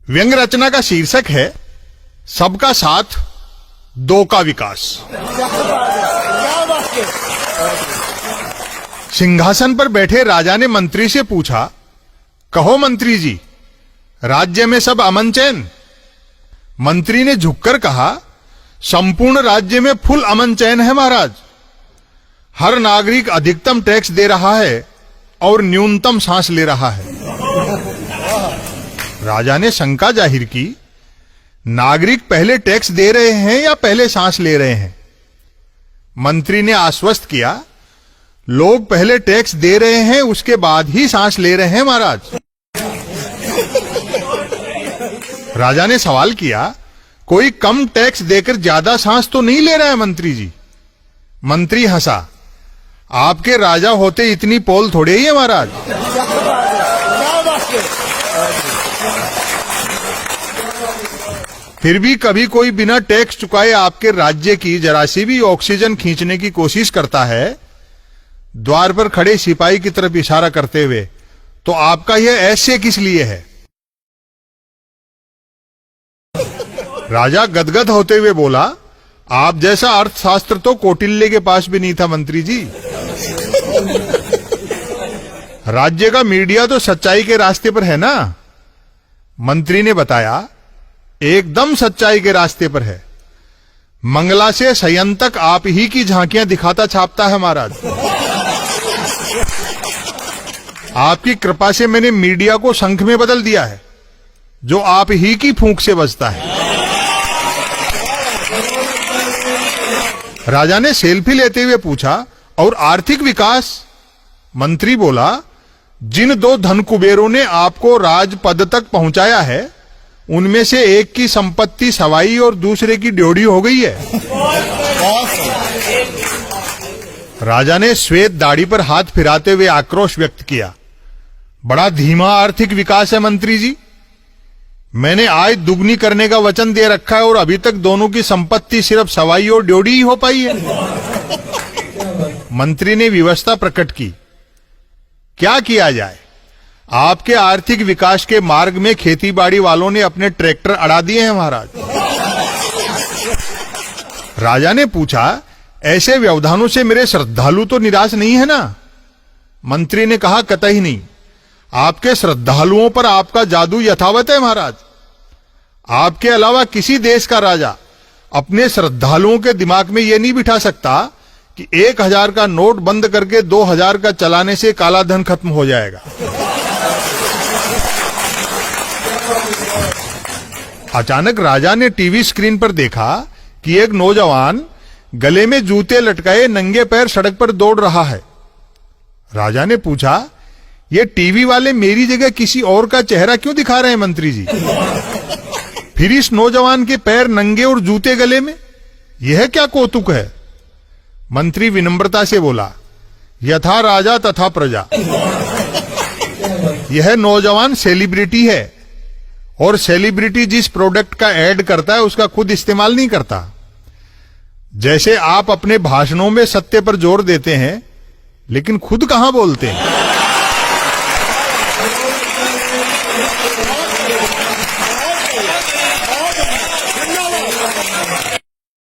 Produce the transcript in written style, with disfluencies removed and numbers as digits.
व्यंग रचना का शीर्षक है सबका साथ दो का विकास। सिंहासन पर बैठे राजा ने मंत्री से पूछा, कहो मंत्री जी, राज्य में सब अमन चैन? मंत्री ने झुककर कहा, संपूर्ण राज्य में फुल अमन चैन है महाराज। हर नागरिक अधिकतम टैक्स दे रहा है और न्यूनतम सांस ले रहा है। राजा ने शंका जाहिर की, नागरिक पहले टैक्स दे रहे हैं या पहले सांस ले रहे हैं? मंत्री ने आश्वस्त किया, लोग पहले टैक्स दे रहे हैं, उसके बाद ही सांस ले रहे हैं महाराज। राजा ने सवाल किया, कोई कम टैक्स देकर ज्यादा सांस तो नहीं ले रहा है मंत्री जी? मंत्री हंसा, आपके राजा होते इतनी पोल थोड़े ही है महाराज। फिर भी कभी कोई बिना टैक्स चुकाए आपके राज्य की जरा सी भी ऑक्सीजन खींचने की कोशिश करता है, द्वार पर खड़े सिपाही की तरफ इशारा करते हुए, तो आपका यह ऐसे किस लिए है? राजा गदगद होते हुए बोला, आप जैसा अर्थशास्त्र तो कौटिल्य के पास भी नहीं था मंत्री जी। राज्य का मीडिया तो सच्चाई के रास्ते पर है ना? मंत्री ने बताया, एकदम सच्चाई के रास्ते पर है। मंगला से शयन तक आप ही की झांकियां दिखाता छापता है महाराज। आपकी कृपा से मैंने मीडिया को शंख में बदल दिया है, जो आप ही की फूंक से बजता है। राजा ने सेल्फी लेते हुए पूछा, और आर्थिक विकास? मंत्री बोला, जिन दो धन कुबेरों ने आपको राजपद तक पहुंचाया है, उनमें से एक की संपत्ति सवाई और दूसरे की ड्योढ़ी हो गई है। राजा ने श्वेत दाढ़ी पर हाथ फिराते हुए आक्रोश व्यक्त किया, बड़ा धीमा आर्थिक विकास है मंत्री जी। मैंने आय दुगनी करने का वचन दे रखा है और अभी तक दोनों की संपत्ति सिर्फ सवाई और ड्योढ़ी ही हो पाई है। मंत्री ने विवशता प्रकट की, क्या किया जाए? आपके आर्थिक विकास के मार्ग में खेतीबाड़ी वालों ने अपने ट्रैक्टर अड़ा दिए हैं महाराज। राजा ने पूछा, ऐसे व्यवधानों से मेरे श्रद्धालु तो निराश नहीं है ना? मंत्री ने कहा, कतई नहीं। आपके श्रद्धालुओं पर आपका जादू यथावत है महाराज। आपके अलावा किसी देश का राजा अपने श्रद्धालुओं के दिमाग में यह नहीं बिठा सकता कि 1000 का नोट बंद करके 2000 का चलाने से काला धन खत्म हो जाएगा। अचानक राजा ने टीवी स्क्रीन पर देखा कि एक नौजवान गले में जूते लटकाए नंगे पैर सड़क पर दौड़ रहा है। राजा ने पूछा, ये टीवी वाले मेरी जगह किसी और का चेहरा क्यों दिखा रहे हैं मंत्री जी? फिर इस नौजवान के पैर नंगे और जूते गले में, यह क्या कौतुक है? मंत्री विनम्रता से बोला, यथा राजा तथा प्रजा। यह नौजवान सेलिब्रिटी है और सेलिब्रिटी जिस प्रोडक्ट का ऐड करता है उसका खुद इस्तेमाल नहीं करता। जैसे आप अपने भाषणों में सत्य पर जोर देते हैं लेकिन खुद कहां बोलते हैं।